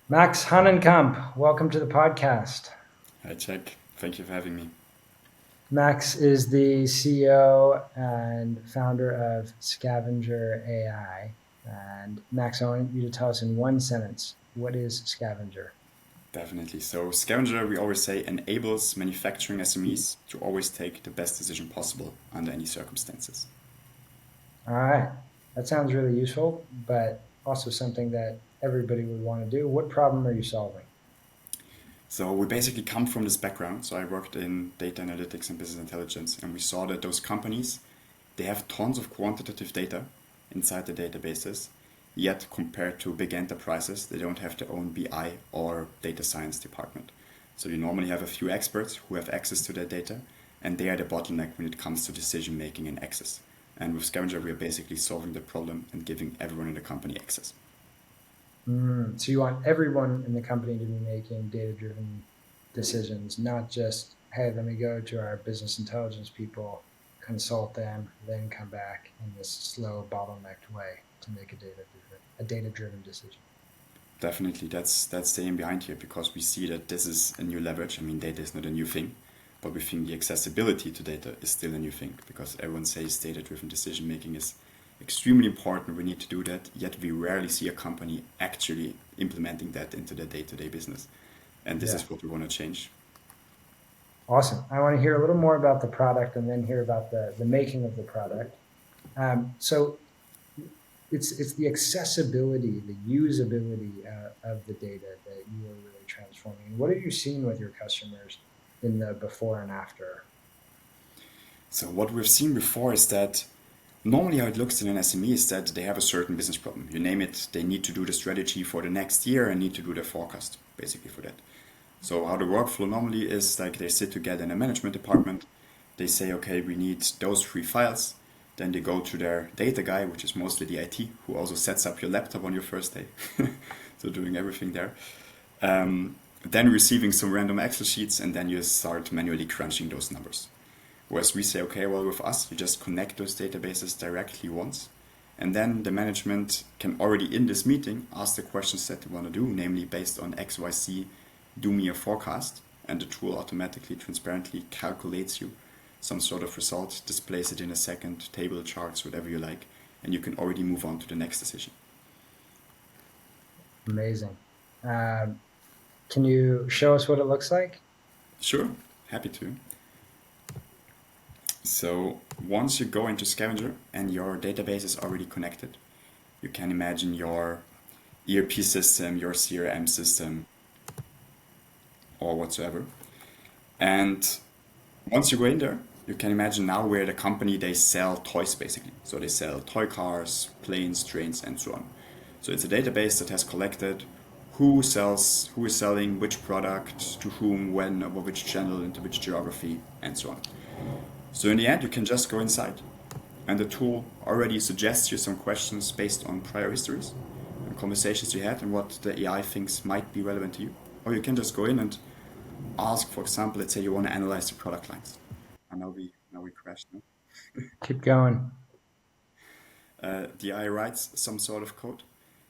Max Hahnenkamp, welcome to the podcast. Hi, Jack. Thank you for having me. Max is the CEO and founder of Scavenger AI. And Max, I want you to tell us in one sentence, what is Scavenger? Definitely. So, Scavenger, we always say, enables manufacturing SMEs to always take the best decision possible under any circumstances. All right, that sounds really useful, but also something that everybody would want to do. What problem are you solving? So, we basically come from this background. So, I worked in data analytics and business intelligence, and we saw that those companies, they have tons of quantitative data inside the databases, yet compared to big enterprises, they don't have their own BI or data science department. So you normally have a few experts who have access to that data, and they are the bottleneck when it comes to decision making and access. And with Scavenger, we are basically solving the problem and giving everyone in the company access. So you want everyone in the company to be making data-driven decisions, not just, hey, let me go to our business intelligence people, consult them, then come back in this slow, bottlenecked way to make a data-driven decision. Definitely, that's the aim behind here because we see that this is a new leverage. I mean, data is not a new thing, but we think the accessibility to data is still a new thing because everyone says data-driven decision making is extremely important. We need to do that, yet we rarely see a company actually implementing that into their day-to-day business. And this Yeah, is what we want to change. awesome. I want to hear a little more about the product and then hear about the making of the product. So it's the accessibility, the usability of the data that you are really transforming. And what have you seen with your customers in the before and after? So what we've seen before is that normally how it looks in an SME is that they have a certain business problem. You name it, they need to do the strategy for the next year and need to do their forecast, basically for that. So how the workflow normally is like they sit together in a management department, they say, okay, we need those three files. Then they go to their data guy, which is mostly the IT, who also sets up your laptop on your first day. So doing everything there. Then receiving some random Excel sheets, and then you start manually crunching those numbers. Whereas we say, okay, well, with us, you just connect those databases directly once. And then the management can already in this meeting ask the questions that they want to do, namely based on XYZ, do me a forecast. And the tool automatically, transparently calculates you some sort of result, displays it in a second, table, charts, whatever you like, and you can already move on to the next decision. Amazing. Um, can you show us what it looks like? Sure, happy to. So once you go into Scavenger and your database is already connected, you can imagine your ERP system, your CRM system, or whatsoever. And once you go in there, you can imagine now where the company they sell toys basically. So they sell toy cars, planes, trains, and so on. So it's a database that has collected who is selling which product, to whom, when, over which channel, into which geography, and so on. So in the end, you can just go inside, and the tool already suggests you some questions based on prior histories and conversations you had and what the AI thinks might be relevant to you. Or you can just go in and ask, for example, let's say you want to analyze the product lines. And now we crashed. No? Keep going. The AI writes some sort of code,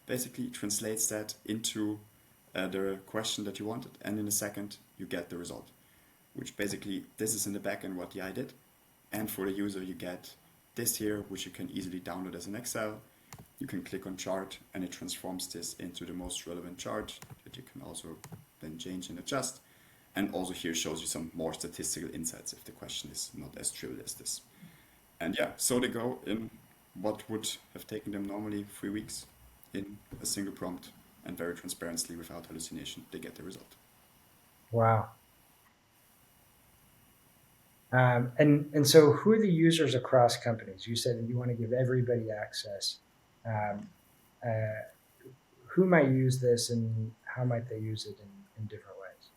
basically translates that into the question that you wanted, and in a second you get the result. Which basically this is in the backend what the AI did, and for the user you get this here, which you can easily download as an Excel. You can click on chart, and it transforms this into the most relevant chart that you can also then change and adjust. And also here shows you some more statistical insights if the question is not as trivial as this. And yeah, so they go in what would have taken them normally 3 weeks in a single prompt, and very transparently without hallucination, they get the result. Wow. And so who are the users across companies? You said that you want to give everybody access. Um, uh, who might use this and how might they use it in different ways?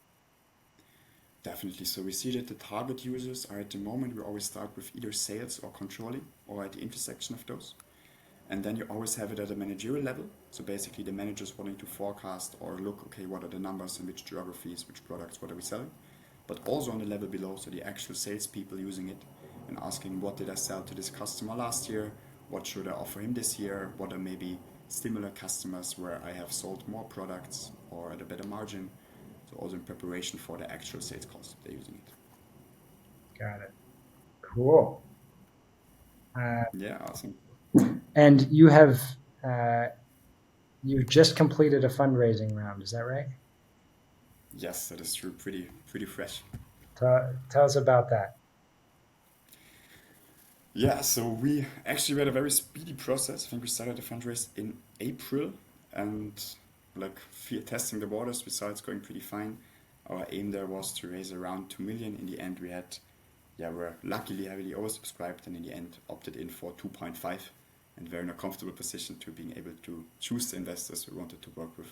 Definitely. So we see that the target users are at the moment, we always start with either sales or controlling or at the intersection of those. And then you always have it at a managerial level. So basically the managers wanting to forecast or look, okay, what are the numbers in which geographies, which products, what are we selling? But also on the level below, so the actual salespeople using it and asking what did I sell to this customer last year? What should I offer him this year? What are maybe similar customers where I have sold more products or at a better margin. So also in preparation for the actual sales calls, they're using it. Got it. Cool. Yeah, awesome. And uh, you've just completed a fundraising round. Is that right? Yes, that is true. Pretty fresh. Tell us about that. Yeah, so we actually had a very speedy process. I think we started the fundraise in April and like testing the waters. We saw it's going pretty fine. Our aim there was to raise around 2 million. In the end, we're luckily heavily oversubscribed and in the end opted in for 2.5 and we're in a comfortable position to being able to choose the investors we wanted to work with,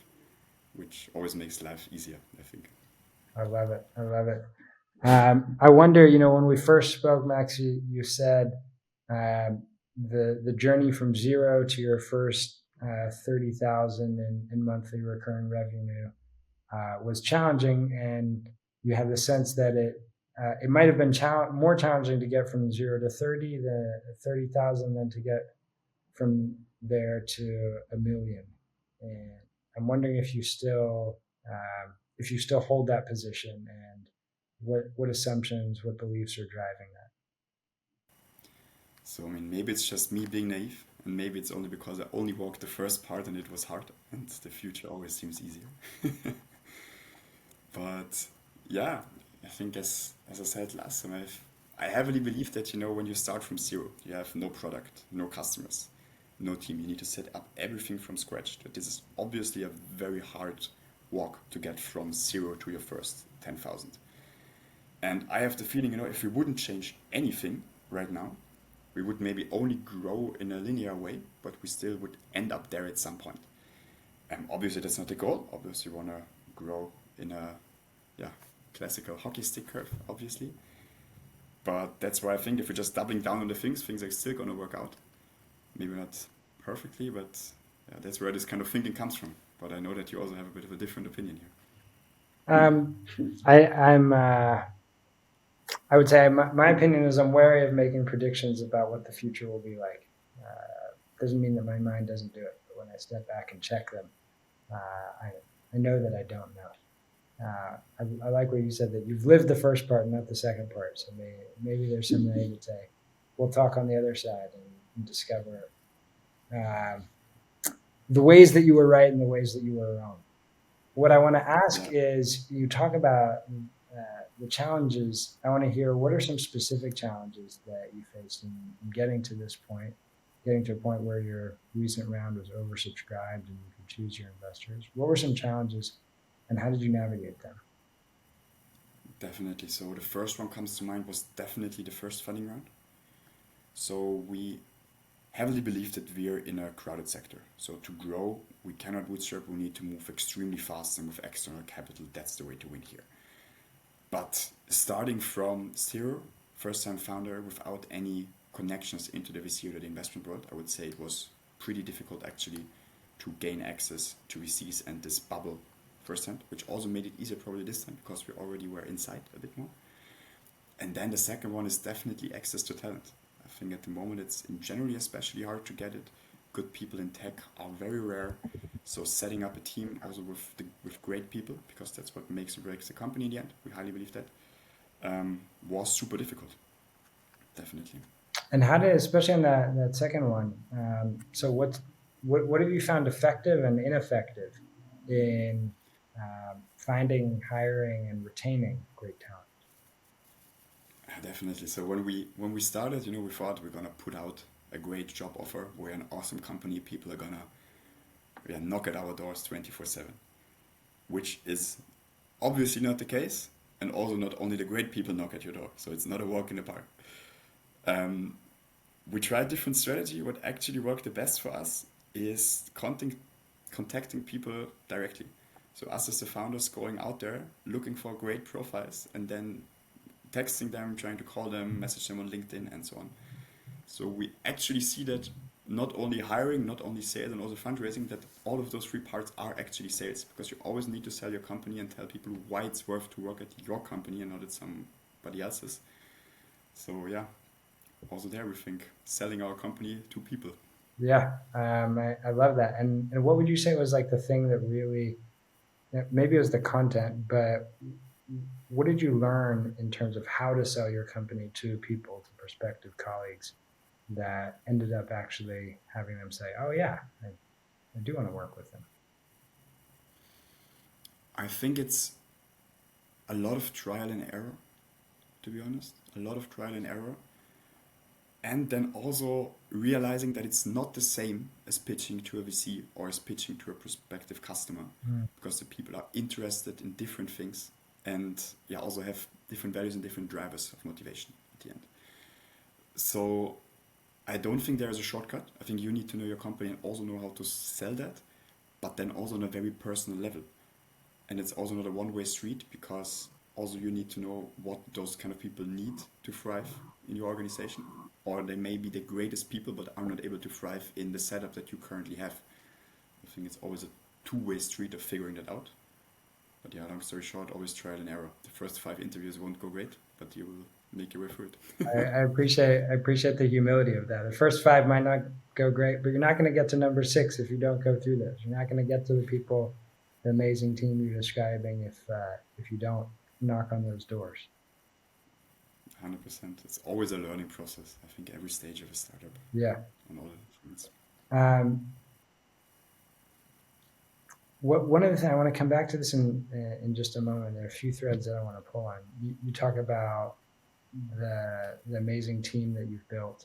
which always makes life easier, I think. I love it. I love it. I wonder, when we first spoke, Max, you said the journey from zero to your first 30,000 in monthly recurring revenue was challenging, and you have the sense that it might have been more challenging to get from 0 to 30,000 than to get from there to a million. And I'm wondering if you still hold that position, and what assumptions, what beliefs are driving that. So, I mean, maybe it's just me being naive, and maybe it's only because I only walked the first part and it was hard, and the future always seems easier. But yeah, I think as I said last time, I heavily believe that when you start from zero, you have no product, no customers, no team. You need to set up everything from scratch. That this is obviously a very hard walk to get from zero to your first 10,000. And I have the feeling, if we wouldn't change anything right now, we would maybe only grow in a linear way, but we still would end up there at some point. And obviously, that's not the goal. Obviously, we want to grow in a classical hockey stick curve, obviously. But that's why I think if we're just doubling down on the things are still going to work out. Maybe not perfectly, but yeah, that's where this kind of thinking comes from. But I know that you also have a bit of a different opinion here. I'm I would say my opinion is I'm wary of making predictions about what the future will be like. Doesn't mean that my mind doesn't do it, but when I step back and check them, I know that I don't know. I like what you said, that you've lived the first part, not the second part. So maybe there's some naivete. We'll talk on the other side and discover um, the ways that you were right and the ways that you were wrong. What I want to ask Yeah, is, you talk about the challenges. I want to hear, what are some specific challenges that you faced in getting to this point, getting to a point where your recent round was oversubscribed and you could choose your investors. What were some challenges, and how did you navigate them? definitely. So the first one comes to mind was definitely the first funding round. So we heavily believe that we are in a crowded sector. So to grow, we cannot bootstrap. We need to move extremely fast, and with external capital, that's the way to win here. But starting from zero, first time founder without any connections into the VC or the investment world, I would say it was pretty difficult actually to gain access to VCs and this bubble firsthand, which also made it easier probably this time because we already were inside a bit more. And then the second one is definitely access to talent. I think at the moment it's in generally especially hard to get it. Good people in tech are very rare. So setting up a team also with great people, because that's what makes and breaks the company in the end. We highly believe that was super difficult. Definitely. And how did, especially on that second one, so what have you found effective and ineffective in finding, hiring, and retaining great talent? Definitely. So when we started, we thought we're gonna put out a great job offer. We're an awesome company. People are gonna knock at our doors 24/7, which is obviously not the case, and also not only the great people knock at your door. So it's not a walk in the park. Um, we tried different strategy. What actually worked the best for us is contacting people directly. So us as the founders going out there looking for great profiles and then texting them, trying to call them, message them on LinkedIn, and so on. So we actually see that not only hiring, not only sales, and also fundraising, that all of those three parts are actually sales, because you always need to sell your company and tell people why it's worth to work at your company and not at somebody else's. So yeah, also there we think selling our company to people. Yeah, I love that. And what would you say was like the thing that really, maybe it was the content, but what did you learn in terms of how to sell your company to people, to prospective colleagues that ended up actually having them say, oh yeah, I do want to work with them. I think it's a lot of trial and error, to be honest. A lot of trial and error. And then also realizing that it's not the same as pitching to a VC or as pitching to a prospective customer, Mm. because the people are interested in different things and yeah, also have different values and different drivers of motivation at the end. So I don't think there is a shortcut. I think you need to know your company and also know how to sell that, but then also on a very personal level. And it's also not a one-way street, because also you need to know what those kind of people need to thrive in your organization, or they may be the greatest people but are not able to thrive in the setup that you currently have. I think it's always a two-way street of figuring that out. But yeah, long story short, always trial and error. The first 5 interviews won't go great, but you will make your way through it. I appreciate the humility of that. The first five might not go great, but you're not going to get to number six if you don't go through those. You're not going to get to the people, the amazing team you're describing if you don't knock on those doors. 100%. It's always a learning process. I think every stage of a startup Yeah. on all the things. Um, one of the things I want to come back to this in just a moment. There are a few threads that I want to pull on. You talk about the amazing team that you've built.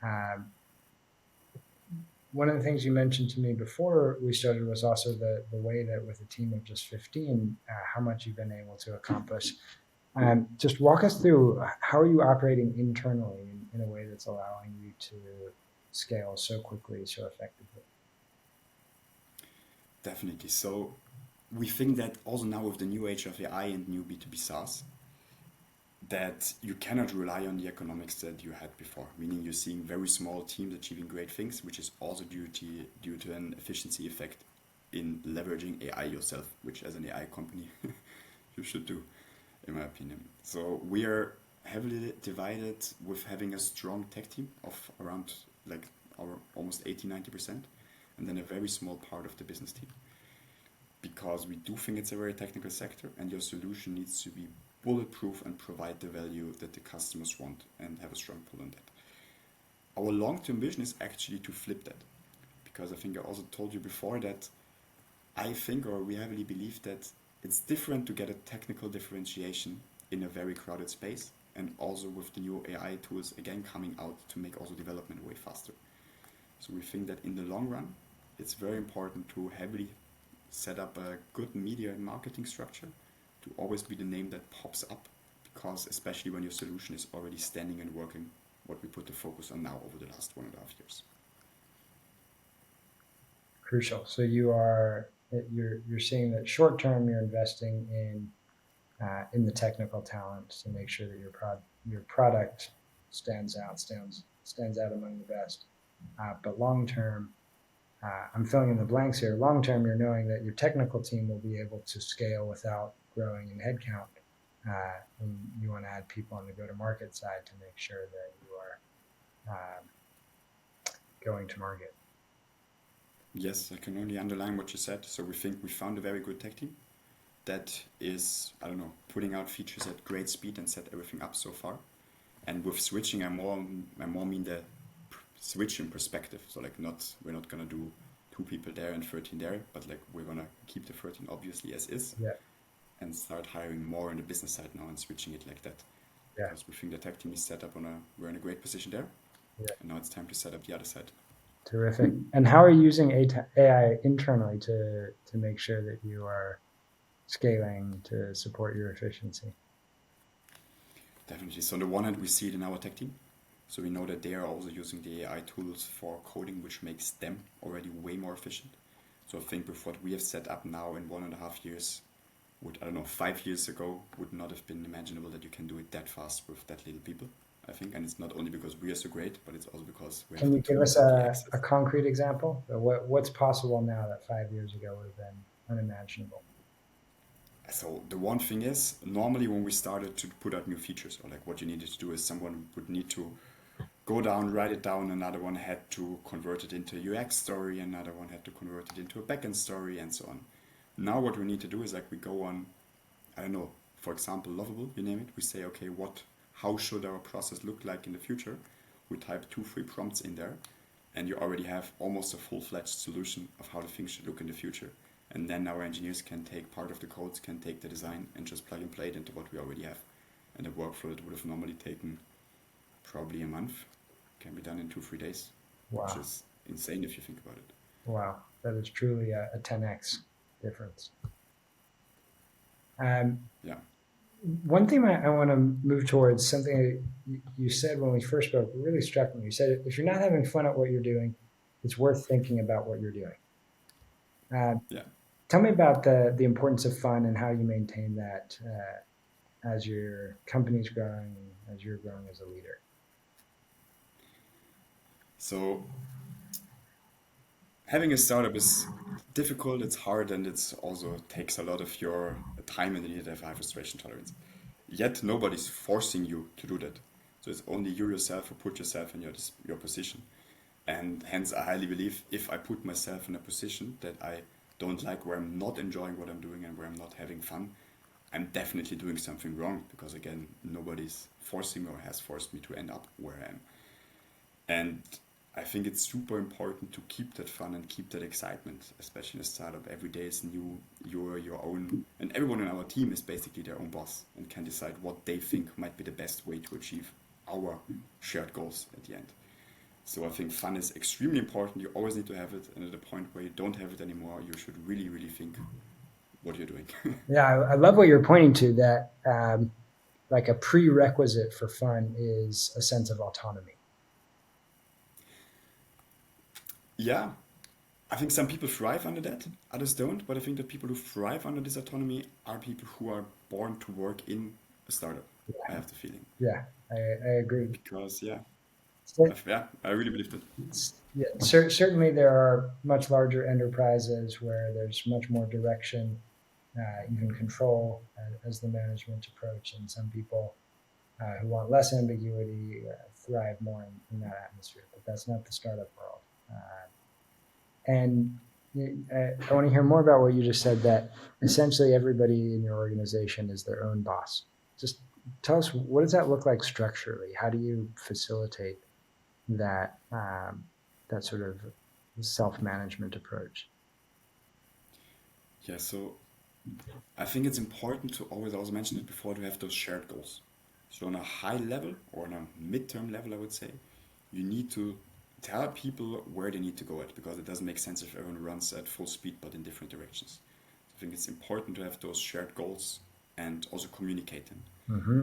Um, One of the things you mentioned to me before we started was also the way that with a team of just 15, how much you've been able to accomplish. Just walk us through how are you operating internally in a way that's allowing you to scale so quickly, so effectively. Definitely. So we think that also now with the new age of AI and new B2B SaaS, that you cannot rely on the economics that you had before, meaning you're seeing very small teams achieving great things, which is also due to an efficiency effect in leveraging AI yourself, which as an AI company you should do, in my opinion. So we are heavily divided with having a strong tech team of around like our almost 80-90%, and then a very small part of the business team, because we do think it's a very technical sector and your solution needs to be bulletproof and provide the value that the customers want and have a strong pull on that. Our long-term vision is actually to flip that, because I think I also told you before that I think, or we heavily believe, that it's different to get a technical differentiation in a very crowded space, and also with the new AI tools again coming out to make also development way faster. So we think that in the long run, it's very important to heavily set up a good media and marketing structure to always be the name that pops up, because especially when your solution is already standing and working, what we put the focus on now over the last 1.5 years. Crucial. So you're seeing that short term you're investing in the technical talents to make sure that your product stands out among the best. But long term, I'm filling in the blanks here. Long term, you're knowing that your technical team will be able to scale without growing in headcount. And you want to add people on the go-to-market side to make sure that you are going to market. Yes, I can only underline what you said. So we think we found a very good tech team that is, I don't know, putting out features at great speed and set everything up so far. And with switching, I more mean the switch in perspective. So like we're not gonna do 2 people there and 13 there, but like we're gonna keep the 13 obviously as is, Yeah, and start hiring more on the business side now and switching it like that. yeah, Because we think the tech team is set up we're in a great position there, yeah. and now it's time to set up the other side. Terrific. And how are you using AI internally to make sure that you are scaling to support your efficiency? Definitely. So on the one hand, we see it in our tech team. So we know that they are also using the AI tools for coding, which makes them already way more efficient. So I think with what we have set up now in 1.5 years, I don't know, 5 years ago, would not have been imaginable that you can do it that fast with that little people, I think. And it's not only because we are so great, but it's also because we have Can the you give us tools and the access. a concrete example? What's possible now that 5 years ago would have been unimaginable? So the one thing is, normally when we started to put out new features, or like what you needed to do is someone would need to go down, write it down. Another one had to convert it into a UX story. Another one had to convert it into a backend story, and so on. Now what we need to do is like we go on, I don't know, for example, Lovable, you name it. We say, okay, how should our process look like in the future? We type 2-3 prompts in there, and you already have almost a full-fledged solution of how the things should look in the future. And then our engineers can take part of the codes, can take the design, and just plug and play it into what we already have. And the workflow that would have normally taken probably a month can be done in 2-3 days, which Wow. is insane if you think about it. Wow. That is truly a 10x difference. Um, Yeah. One thing I want to move towards, something you said when we first spoke, really struck me. You said, if you're not having fun at what you're doing, it's worth thinking about what you're doing. Yeah. Tell me about the importance of fun and how you maintain that as your company's growing, as you're growing as a leader. So having a startup is difficult, it's hard, and it's also takes a lot of your time, and you need to have high frustration tolerance. Yet nobody's forcing you to do that. So it's only you yourself who put yourself in your position. And hence, I highly believe if I put myself in a position that I don't like, where I'm not enjoying what I'm doing and where I'm not having fun, I'm definitely doing something wrong, because again, nobody's forcing me or has forced me to end up where I am. And I think it's super important to keep that fun and keep that excitement, especially in a startup. Every day is new. You're your own, and everyone in our team is basically their own boss and can decide what they think might be the best way to achieve our shared goals at the end. So I think fun is extremely important. You always need to have it, and at the point where you don't have it anymore, you should really, really think what you're doing. Yeah, I love what you're pointing to, that like a prerequisite for fun is a sense of autonomy. Yeah, I think some people thrive under that, others don't. But I think that people who thrive under this autonomy are people who are born to work in a startup. I have the feeling Yeah, I agree. because So, I really believe that. yeah, certainly there are much larger enterprises where there's much more direction, even control as the management approach, and some people who want less ambiguity thrive more in that atmosphere. But that's not the startup world. And I want to hear more about what you just said, that essentially everybody in your organization is their own boss. Just tell us, what does that look like structurally? How do you facilitate that that sort of self-management approach? Yeah, so I think it's important to always also mention it before, to have those shared goals. So on a high level or on a midterm level, I would say, you need to tell people where they need to go at, because it doesn't make sense if everyone runs at full speed but in different directions. I think it's important to have those shared goals and also communicate them. Mm-hmm.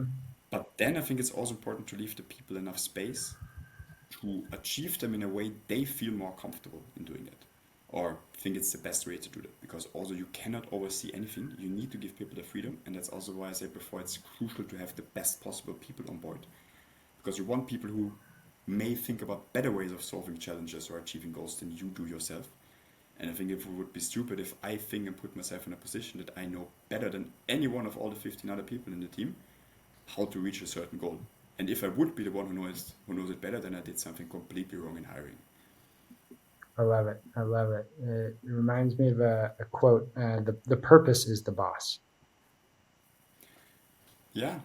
But then I think it's also important to leave the people enough space to achieve them in a way they feel more comfortable in doing that, or think it's the best way to do that. Because also you cannot oversee anything. You need to give people the freedom, and that's also why I said before it's crucial to have the best possible people on board, because you want people who may think about better ways of solving challenges or achieving goals than you do yourself. And I think it would be stupid if I think and put myself in a position that I know better than any one of all the 15 other people in the team how to reach a certain goal. And if I would be the one who knows it better, then I did something completely wrong in hiring. I love it. I love it. It reminds me of a quote: the purpose is the boss." Yeah,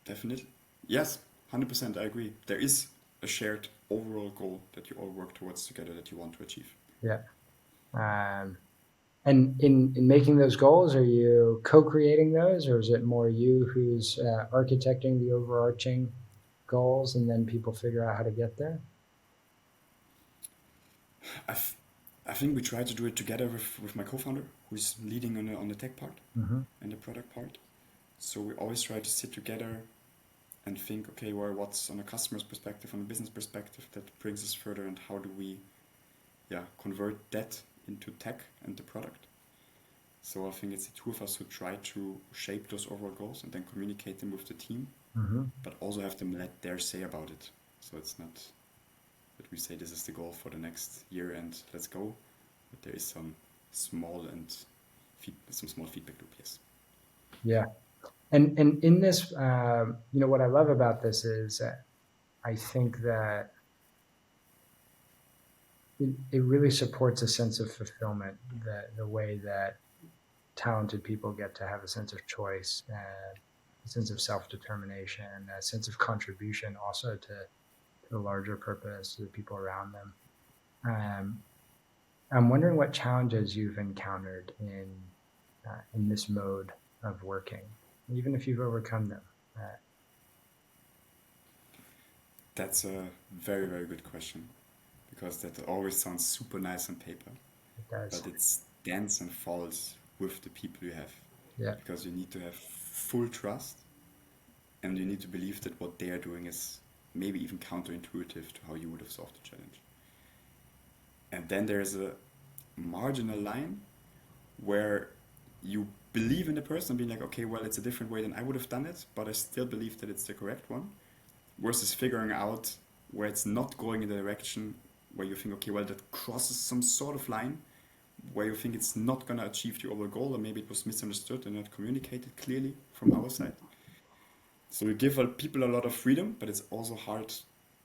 definitely. Yes, 100%. I agree. There is a shared overall goal that you all work towards together that you want to achieve. Yeah. Um, and in making those goals, are you co-creating those, or is it more you who's architecting the overarching goals, and then people figure out how to get there? I, f- I think we try to do it together with my co-founder, who's leading on the tech part Mm-hmm. and the product part. So we always try to sit together and think, okay, well, what's on a customer's perspective, on a business perspective that brings us further, and how do we, convert that into tech and the product. So I think it's the two of us who try to shape those overall goals and then communicate them with the team, Mm-hmm. but also have them let their say about it. So it's not that we say this is the goal for the next year and let's go, but there is some small feedback loop. Yes. Yeah. And in this, what I love about this is I think that it really supports a sense of fulfillment, the way that talented people get to have a sense of choice and a sense of self-determination, a sense of contribution also to the larger purpose, to the people around them. Um, I'm wondering what challenges you've encountered in this mode of working, even if you've overcome them. That's a very, very good question because that always sounds super nice on paper, It does. but it stands and falls with the people you have Yeah. because you need to have full trust and you need to believe that what they are doing is maybe even counterintuitive to how you would have solved the challenge. And then there's a marginal line where you believe in the person, being like, okay, well, it's a different way than I would have done it, but I still believe that it's the correct one, versus figuring out where it's not going in the direction where you think, okay, well, that crosses some sort of line where you think it's not going to achieve the overall goal, or maybe it was misunderstood and not communicated clearly from our side. So we give people a lot of freedom, but it's also hard.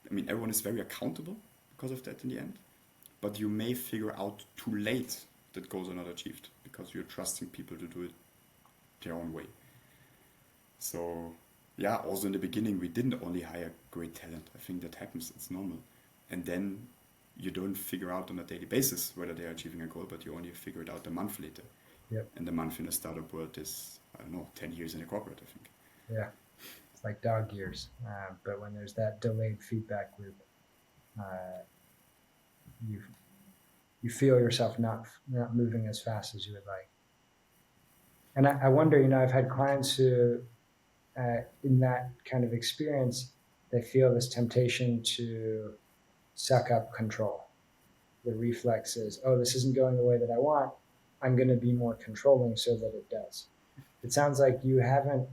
I mean, everyone is very accountable because of that in the end, but you may figure out too late that goals are not achieved because you're trusting people to do it their own way. So yeah, also in the beginning, we didn't only hire great talent. I think that happens, it's normal. And then you don't figure out on a daily basis whether they are achieving a goal, but you only figure it out a month later. Yep. And the month in the startup world is, I don't know, 10 years in a corporate, I think. Yeah. It's like dog years. But when there's that delayed feedback loop, uh, you you feel yourself not moving as fast as you would like. And I wonder, I've had clients who, in that kind of experience, they feel this temptation to suck up control. The reflex is, oh, this isn't going the way that I want. I'm going to be more controlling so that it does. It sounds like you haven't,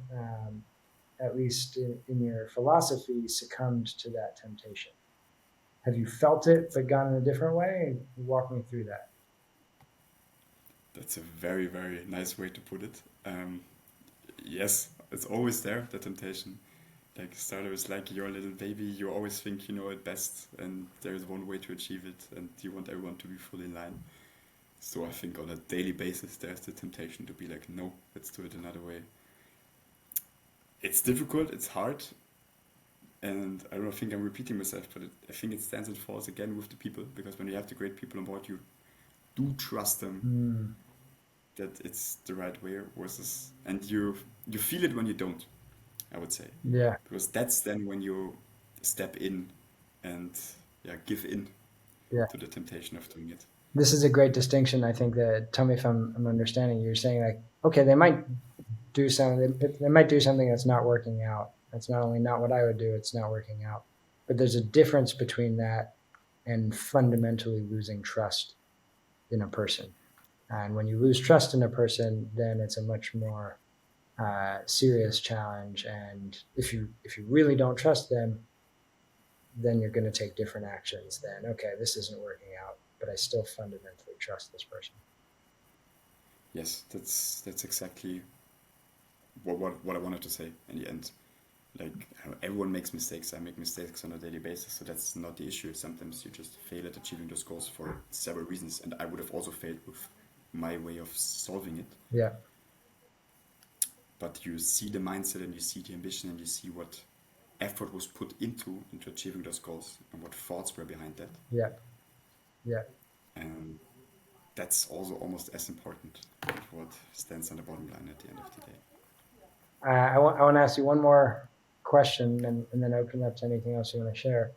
at least in your philosophy, succumbed to that temptation. Have you felt it but gone in a different way? Walk me through that. That's a very, very nice way to put it. Yes, it's always there, the temptation. Like startup is like your little baby. You always think you know it best, and there is one way to achieve it, and you want everyone to be fully in line. So I think on a daily basis, there's the temptation to be like, no, let's do it another way. It's difficult, it's hard, and I don't think I'm repeating myself, but I think it stands and falls again with the people, because when you have the great people on board, you do trust them that it's the right way versus, and you feel it when you don't, I would say, Yeah. because that's then when you step in and give in Yeah. to the temptation of doing it. This is a great distinction. I think that, tell me if I'm understanding. You're saying like, okay, they might do something. They might do something that's not working out. That's not only not what I would do. It's not working out. But there's a difference between that and fundamentally losing trust in a person. And when you lose trust in a person, then it's a much more serious challenge. And if you really don't trust them, then you're going to take different actions. Then, okay, this isn't working out, but I still fundamentally trust this person. Yes, that's exactly what I wanted to say in the end. Like, I don't know, everyone makes mistakes. I make mistakes on a daily basis, so that's not the issue. Sometimes you just fail at achieving those goals for several reasons, and I would have also failed with my way of solving it. Yeah. But you see the mindset and you see the ambition and you see what effort was put into achieving those goals and what thoughts were behind that. Yeah. Yeah. And that's also almost as important as what stands on the bottom line at the end of the day. I want to ask you one more question and then open up to anything else you want to share.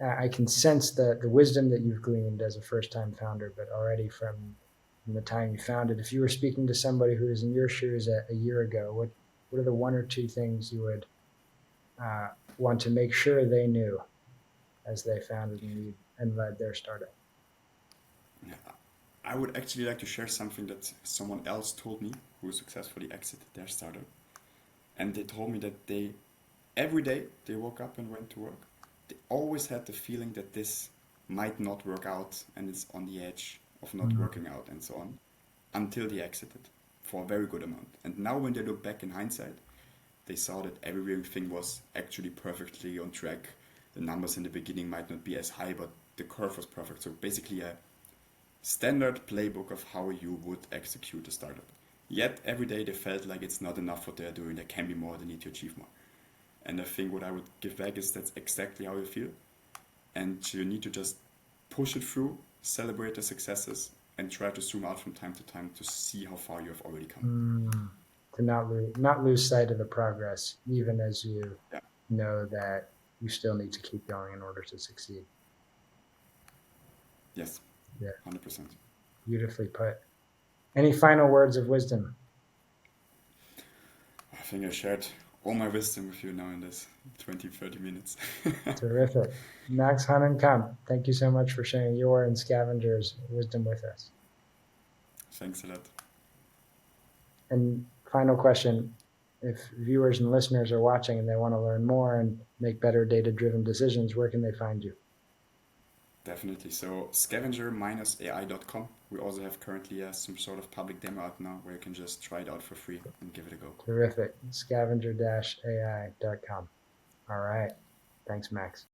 I can sense the wisdom that you've gleaned as a first-time founder, but already from the time you founded. If you were speaking to somebody who was in your shoes a year ago, what are the one or two things you would want to make sure they knew as they founded and led their startup? Yeah, I would actually like to share something that someone else told me who successfully exited their startup. And they told me that every day they woke up and went to work, they always had the feeling that this might not work out and it's on the edge of not working out and so on, until they exited for a very good amount. And now when they look back in hindsight, they saw that everything was actually perfectly on track. The numbers in the beginning might not be as high, but the curve was perfect. So basically a standard playbook of how you would execute a startup. Yet every day they felt like it's not enough what they're doing. There can be more. They need to achieve more. And I think what I would give back is that's exactly how you feel. And you need to just push it through, celebrate the successes, and try to zoom out from time to time to see how far you have already come. To not lose sight of the progress, even as you Yeah. know that you still need to keep going in order to succeed. Yes. Yeah. 100%. Beautifully put. Any final words of wisdom? I think I shared all my wisdom with you now in this 20, 30 minutes. Terrific. Max Hahnenkamp, thank you so much for sharing your and Scavenger's wisdom with us. Thanks a lot. And final question, if viewers and listeners are watching and they want to learn more and make better data-driven decisions, where can they find you? Definitely. So scavenger-ai.com. We also have currently some sort of public demo out now where you can just try it out for free and give it a go. Terrific. Scavenger-ai.com. All right. Thanks, Max.